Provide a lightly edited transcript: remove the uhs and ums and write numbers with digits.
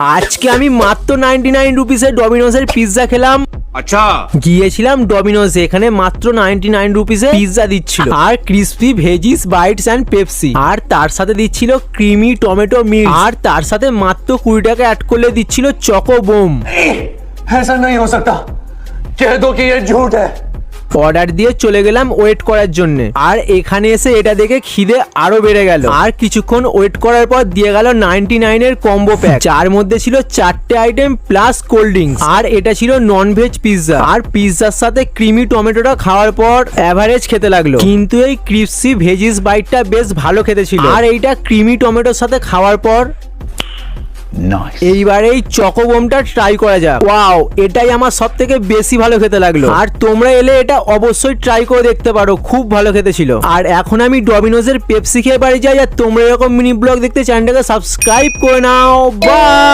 আজকে আমি মাত্র 99 রুপিসে ডমিনোজের পিৎজা খেলাম। আচ্ছা, গিয়েছিলাম ডমিনোজে, এখানে মাত্র 99 রুপিসে পিৎজা দিচ্ছিল আর crispy veggies bites and Pepsi, আর তার সাথে দিচ্ছিল ক্রিমি টমেটো মিক্স, আর তার সাথে মাত্র 20 টাকা অ্যাড করলে দিচ্ছিল চকো বোম। ऐसा नहीं हो सकता, कह दो कि ये झूठ है। অর্ডার দিয়ে চলে গেলাম ওয়েট করার জন্য, আর এখানে এসে এটা দেখে খিদে আরো বেড়ে গেল। আর কিছুক্ষণ ওয়েট করার পর দিয়ে গেল 99 এর কম্বো প্যাক, যার মধ্যে ছিল 4টে আইটেম প্লাস কোল্ড ড্রিঙ্কস, আর এটা ছিল নন ভেজ পিৎজা। আর পিৎজার সাথে ক্রিমি টমেটোটা খাওয়ার পর এভারেজ খেতে লাগলো, কিন্তু এই ক্রিসপি ভেজিস বাইটটা বেশ ভালো খেতে ছিল। আর এইটা ক্রিমি টমেটোর সাথে খাওয়ার পর এইবার এই চকো বোমটা ট্রাই করা যাক। ওয়াও, এটাই আমার সব থেকে বেশি ভালো খেতে লাগলো, আর তোমরা এলে এটা অবশ্যই ট্রাই করে দেখতে পারো, খুব ভালো খেতে ছিল। আর এখন আমি ডমিনোজের পেপসি খেয়ে বাড়ি যাই, আর তোমরা এরকম মিনি ব্লগ দেখতে চ্যানেলটাকে সাবস্ক্রাইব করে নাও। বাই।